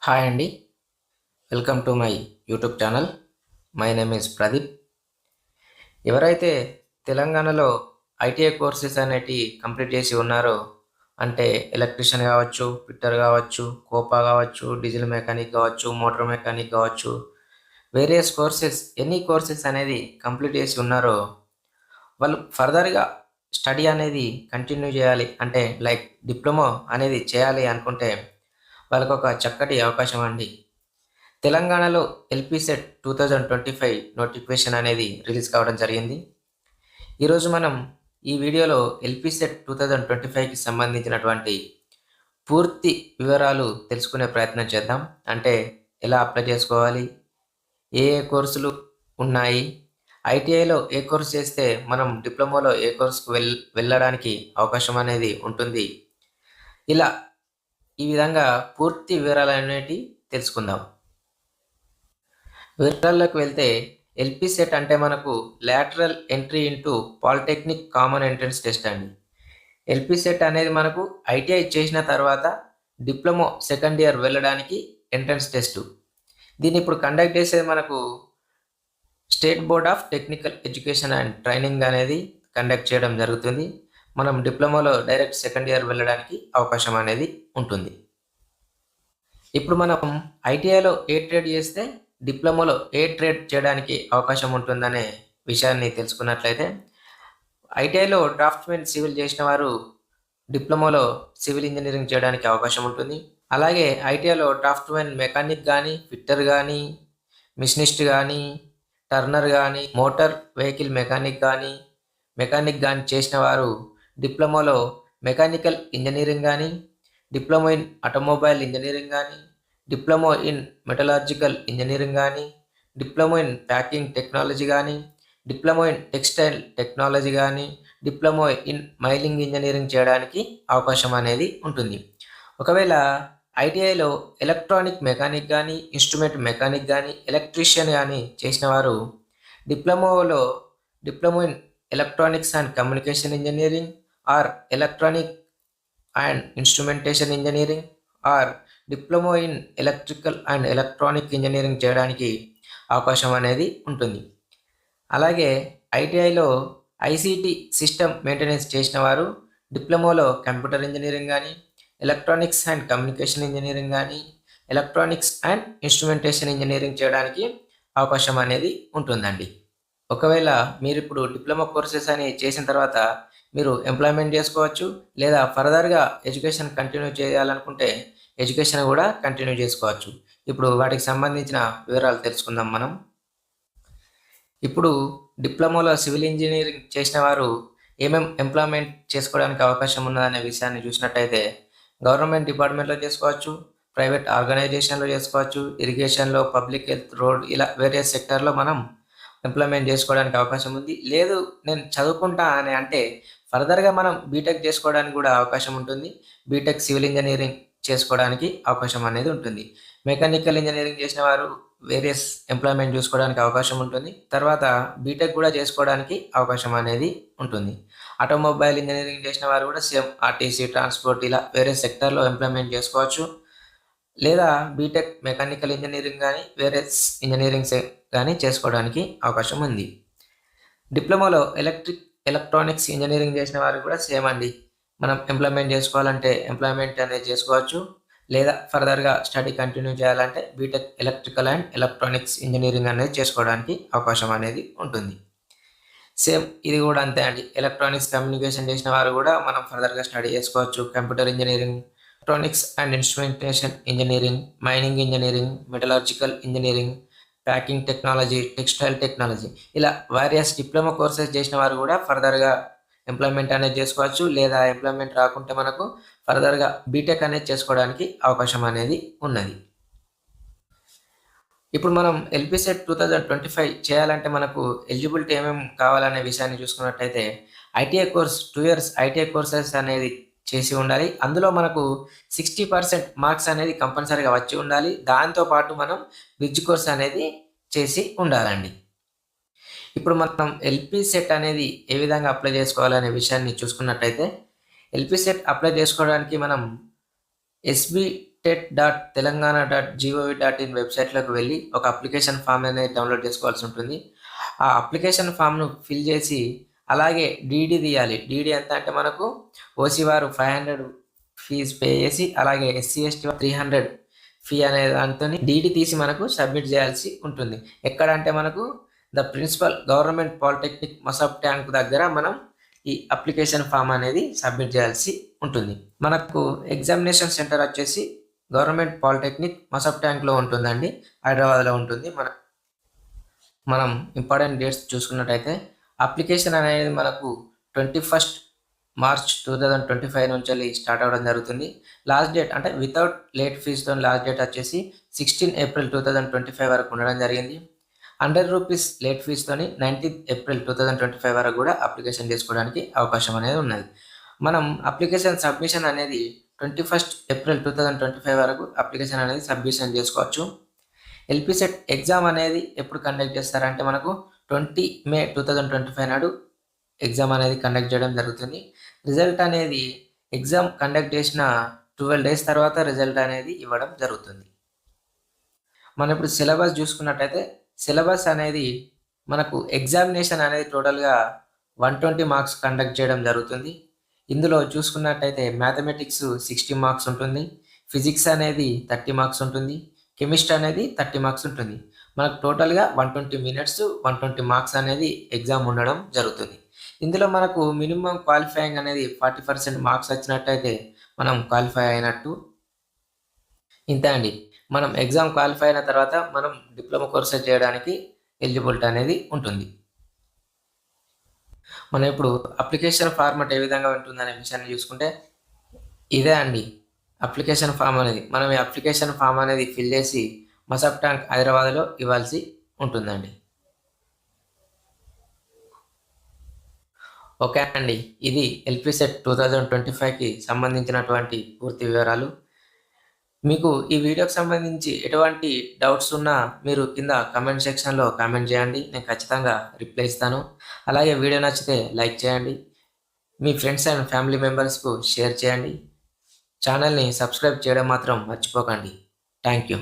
Hi అండి. Welcome to my YouTube channel. My name is Pradeep. ఎవరైతే తెలంగాణలో ఐటీఐ కోర్సెస్ అనేటివి కంప్లీట్ చేసి ఉన్నారో, అంటే ఎలక్ట్రీషియన్ కావచ్చు, ఫిట్టర్ కావచ్చు, కోపా కావచ్చు, డీజిల్ మెకానిక్ కావచ్చు, మోటార్ మెకానిక్ కావచ్చు, వేరియస్ కోర్సెస్ ఎనీ కోర్సెస్ అనేది కంప్లీట్ చేసి ఉన్నారో, వాళ్ళు ఫర్దర్‌గా స్టడీ అనేది కంటిన్యూ చేయాలి. అంటే లైక్ డిప్లొమా అనేది చేయాలి అనుకుంటే, వాళ్ళకొక చక్కటి అవకాశం అండి. తెలంగాణలో ఎల్‌పీ-సెట్ 2025 నోటిఫికేషన్ అనేది రిలీజ్ కావడం జరిగింది. ఈరోజు మనం ఈ వీడియోలో ఎల్‌పీ-సెట్ 2025కి సంబంధించినటువంటి పూర్తి వివరాలు తెలుసుకునే ప్రయత్నం చేద్దాం. అంటే ఎలా అప్లై చేసుకోవాలి? ఏ ఏ కోర్సులు ఉన్నాయి? ఐటీఐలో ఏ కోర్స్ చేస్తే మనం డిప్లొమాలో ఏ కోర్స్‌కి వెళ్ళడానికి అవకాశం అనేది ఉంటుంది. ఇలా ఈ విధంగా పూర్తి వివరాలనేటివి తెలుసుకుందాం. వివరాల్లోకి వెళ్తే ఎల్‌పీ-సెట్ అంటే మనకు lateral entry into polytechnic common entrance test అండి. ఎల్‌పీ-సెట్ అనేది మనకు ఐటీఐ చేసిన తర్వాత డిప్లొమా సెకండ్ ఇయర్ వెళ్ళడానికి ఎంట్రన్స్ టెస్టు. దీన్ని ఇప్పుడు కండక్ట్ చేసేది మనకు state board of technical education and training అనేది కండక్ట్ చేయడం జరుగుతుంది. మనం డిప్లొమాలో డైరెక్ట్ సెకండ్ ఇయర్ వెళ్ళడానికి అవకాశం అనేది ఉంటుంది. ఇప్పుడు మనం ఐటీఐలో ఏ ట్రేడ్ చేస్తే డిప్లొమాలో ఏ ట్రేడ్ చేయడానికి అవకాశం ఉంటుందనే విషయాన్ని తెలుసుకున్నట్లయితే, ఐటీఐలో డ్రాఫ్ట్‌మెన్ సివిల్ చేసిన వారు డిప్లొమాలో సివిల్ ఇంజనీరింగ్ చేయడానికి అవకాశం ఉంటుంది. అలాగే ఐటీఐలో డ్రాఫ్ట్‌మెన్ మెకానిక్ గానీ, ఫిట్టర్ గానీ, మిషనిస్ట్ గానీ, టర్నర్ గానీ, మోటార్ వెహికల్ మెకానిక్ గానీ చేసిన వారు డిప్లొమాలో మెకానికల్ ఇంజనీరింగ్ గానీ, డిప్లొమా ఇన్ ఆటోమొబైల్ ఇంజనీరింగ్ గానీ, డిప్లొమా ఇన్ మెటలర్జికల్ ఇంజనీరింగ్ గానీ, డిప్లొమా ఇన్ ప్యాకింగ్ టెక్నాలజీ గానీ, డిప్లొమా ఇన్ టెక్స్టైల్ టెక్నాలజీ గానీ, డిప్లొమా ఇన్ మైనింగ్ ఇంజనీరింగ్ చేయడానికి అవకాశం అనేది ఉంటుంది. ఒకవేళ ఐటీఐలో ఎలక్ట్రానిక్ మెకానిక్ గానీ, ఇన్స్ట్రుమెంట్ మెకానిక్ గానీ, ఎలక్ట్రీషియన్ గానీ చేసిన వారు డిప్లొమాలో diploma in electronics and communication engineering or electronic and instrumentation engineering or diploma in electrical and electronic engineering చేయడానికి అవకాశం అనేది ఉంటుంది. అలాగే ఐటీఐలో ఐసీటీ సిస్టమ్ మెయింటెనెన్స్ చేసిన వారు డిప్లొమాలో కంప్యూటర్ ఇంజనీరింగ్ కానీ, ఎలక్ట్రానిక్స్ అండ్ కమ్యూనికేషన్ ఇంజనీరింగ్ కానీ, ఎలక్ట్రానిక్స్ అండ్ ఇన్స్ట్రుమెంటేషన్ ఇంజనీరింగ్ చేయడానికి అవకాశం అనేది ఉంటుందండి. ఒకవేళ మీరిప్పుడు డిప్లొమా కోర్సెస్ అని చేసిన తర్వాత మీరు ఎంప్లాయ్‌మెంట్ చేసుకోవచ్చు. లేదా ఫర్దర్‌గా ఎడ్యుకేషన్ కంటిన్యూ చేయాలనుకుంటే ఎడ్యుకేషన్ కూడా కంటిన్యూ చేసుకోవచ్చు. ఇప్పుడు వాటికి సంబంధించిన వివరాలు తెలుసుకుందాం మనం. ఇప్పుడు డిప్లొమాలో సివిల్ ఇంజనీరింగ్ చేసిన వారు ఎంప్లాయ్‌మెంట్ చేసుకోవడానికి అవకాశం ఉన్నదనే విషయాన్ని చూసినట్టయితే, గవర్నమెంట్ డిపార్ట్‌మెంట్‌లో చేసుకోవచ్చు, ప్రైవేట్ ఆర్గనైజేషన్‌లో చేసుకోవచ్చు, ఇరిగేషన్‌లో, పబ్లిక్ హెల్త్, రోడ్ ఇలా వేరియస్ సెక్టార్‌లో మనం ఎంప్లాయ్‌మెంట్ చేసుకోవడానికి అవకాశం ఉంది. లేదు నేను చదువుకుంటా అని అంటే ఫర్దర్‌గా మనం బీటెక్ చేసుకోవడానికి కూడా అవకాశం ఉంటుంది. బీటెక్ సివిల్ ఇంజనీరింగ్ చేసుకోవడానికి అవకాశం అనేది ఉంటుంది. మెకానికల్ ఇంజనీరింగ్ చేసిన వారు వేరియస్ ఎంప్లాయ్‌మెంట్ చూసుకోవడానికి అవకాశం ఉంటుంది. తర్వాత బీటెక్ కూడా చేసుకోవడానికి అవకాశం అనేది ఉంటుంది. ఆటోమొబైల్ ఇంజనీరింగ్ చేసిన వారు కూడా సేమ్ ఆర్టీసీ, ట్రాన్స్‌పోర్ట్ ఇలా వేరే సెక్టార్‌లో ఎంప్లాయ్‌మెంట్ చేసుకోవచ్చు. లేదా బీటెక్ మెకానికల్ ఇంజనీరింగ్ గానీ, వేరే ఇంజనీరింగ్స్ గానీ చేసుకోవడానికి అవకాశం ఉంది. డిప్లొమాలో ఎలక్ట్రానిక్స్ ఇంజనీరింగ్ చేసిన వారు కూడా సేమ్ అండి. మనం ఎంప్లాయ్‌మెంట్ చేసుకోవాలంటే ఎంప్లాయ్‌మెంట్ అనేది చేసుకోవచ్చు. లేదా ఫర్దర్‌గా స్టడీ కంటిన్యూ చేయాలంటే BTech electrical and electronics engineering అనేది చేసుకోవడానికి అవకాశం అనేది ఉంటుంది. సేమ్ ఇది కూడా అంతే అండి. ఎలక్ట్రానిక్స్ కమ్యూనికేషన్ చేసిన వారు కూడా మనం ఫర్దర్‌గా స్టడీ చేసుకోవచ్చు. Computer engineering, electronics and instrumentation engineering, mining engineering, metallurgical engineering, packing technology, textile technology ఇలా వేరియస్ డిప్లొమా కోర్సెస్ చేసిన వారు కూడా ఫర్దర్‌గా ఎంప్లాయ్‌మెంట్ అనేది చేసుకోవచ్చు. లేదా ఎంప్లాయ్‌మెంట్ రాకుంటే మనకు ఫర్దర్‌గా బీటెక్ అనేది చేసుకోవడానికి అవకాశం అనేది ఉన్నది. ఇప్పుడు మనం ఎల్‌పీ-సెట్ 2025 చేయాలంటే మనకు ఎలిజిబిలిటీ ఏమేమి కావాలనే విషయాన్ని చూసుకున్నట్టయితే, ITI course 2 years ITI courses అనేది చేసి ఉండాలి. అందులో మనకు 60% మార్క్స్ అనేది కంపల్సరీగా వచ్చి ఉండాలి. దాంతో పాటు మనం బ్రిడ్జ్ కోర్స్ అనేది చేసి ఉండాలండి. ఇప్పుడు మనం ఎల్‌పీ-సెట్ అనేది ఏ విధంగా అప్లై చేసుకోవాలనే విషయాన్ని చూసుకున్నట్టయితే, ఎల్‌పీ-సెట్ అప్లై చేసుకోవడానికి మనం ఎస్‌బీ etet.telangana.gov.in వెబ్సైట్లోకి వెళ్ళి ఒక అప్లికేషన్ ఫామ్ అనేది డౌన్లోడ్ చేసుకోవాల్సి ఉంటుంది. ఆ అప్లికేషన్ ఫామ్ను ఫిల్ చేసి అలాగే డీడీ తీయాలి. డీడీ ఎంత అంటే మనకు ఓసీ వారు 500 ఫీజు పే చేసి అలాగే ఎస్సీ ఎస్టీ 300 ఫీ అనే దాంతో డీడీ తీసి మనకు సబ్మిట్ చేయాల్సి ఉంటుంది. ఎక్కడంటే మనకు the principal government polytechnic Masab Tank దగ్గర మనం ఈ అప్లికేషన్ ఫామ్ అనేది సబ్మిట్ చేయాల్సి ఉంటుంది. మనకు ఎగ్జామినేషన్ సెంటర్ వచ్చేసి గవర్నమెంట్ పాలిటెక్నిక్ మసబ్ ట్యాంక్లో ఉంటుందండి, హైదరాబాద్లో ఉంటుంది. మనం ఇంపార్టెంట్ డేట్స్ చూసుకున్నట్టయితే అప్లికేషన్ అనేది మనకు 21 మార్చ్ 2025 నుంచి స్టార్ట్ అవ్వడం జరుగుతుంది. లాస్ట్ డేట్ అంటే వితౌట్ లేట్ ఫీజుతో లాస్ట్ డేట్ వచ్చేసి 16 ఏప్రిల్ 2025 వరకు ఉండడం జరిగింది. ₹100 లేట్ ఫీజుతోని 19 ఏప్రిల్ 2025 వరకు కూడా అప్లికేషన్ చేసుకోవడానికి అవకాశం అనేది ఉన్నది. మనం అప్లికేషన్ సబ్మిషన్ అనేది 21 ఏప్రిల్ 2025 వరకు అప్లికేషన్ అనేది సబ్మిషన్ చేసుకోవచ్చు. ఎల్పీసెట్ ఎగ్జామ్ అనేది ఎప్పుడు కండక్ట్ చేస్తారంటే మనకు 20 మే 2025 నాడు ఎగ్జామ్ అనేది కండక్ట్ చేయడం జరుగుతుంది. రిజల్ట్ అనేది ఎగ్జామ్ కండక్ట్ చేసిన 12 డేస్ తర్వాత రిజల్ట్ అనేది ఇవ్వడం జరుగుతుంది. మనం ఇప్పుడు సిలబస్ చూసుకున్నట్టయితే సిలబస్ అనేది మనకు ఎగ్జామినేషన్ అనేది టోటల్గా 120 మార్క్స్ కండక్ట్ చేయడం జరుగుతుంది. ఇందులో చూసుకున్నట్టయితే మ్యాథమెటిక్స్ 60 మార్క్స్ ఉంటుంది, ఫిజిక్స్ అనేది 30 మార్క్స్ ఉంటుంది, కెమిస్ట్రీ అనేది 30 మార్క్స్ ఉంటుంది. మనకు టోటల్గా 120 మినిట్స్ 120 మార్క్స్ అనేది ఎగ్జామ్ ఉండడం జరుగుతుంది. ఇందులో మనకు మినిమం క్వాలిఫైయింగ్ అనేది 40% మార్క్స్ వచ్చినట్టయితే మనం క్వాలిఫై అయినట్టు. ఇంతే అండి. మనం ఎగ్జామ్ క్వాలిఫై అయిన తర్వాత మనం డిప్లొమా కోర్స్ చేయడానికి ఎలిజిబిలిటీ అనేది ఉంటుంది. మనం ఇప్పుడు అప్లికేషన్ ఫార్మాట్ ఏ విధంగా ఉంటుందనే విషయాన్ని చూసుకుంటే ఇదే అండి అప్లికేషన్ ఫామ్ అనేది. మనం ఈ అప్లికేషన్ ఫామ్ అనేది ఫిల్ చేసి మసబ్ ట్యాంక్ హైదరాబాద్లో ఇవ్వాల్సి ఉంటుందండి. ఓకే అండి, ఇది ఎల్పీసెట్ 2025కి సంబంధించినటువంటి పూర్తి వివరాలు. మీకు ఈ వీడియోకి సంబంధించి ఎటువంటి డౌట్స్ ఉన్నా మీరు కింద కమెంట్ సెక్షన్లో కామెంట్ చేయండి, నేను ఖచ్చితంగా రిప్లై ఇస్తాను. అలాగే వీడియో నచ్చితే లైక్ చేయండి, మీ ఫ్రెండ్స్ అండ్ ఫ్యామిలీ మెంబర్స్కు షేర్ చేయండి. ఛానల్ని సబ్స్క్రైబ్ చేయడం మాత్రం మర్చిపోకండి. Thank you.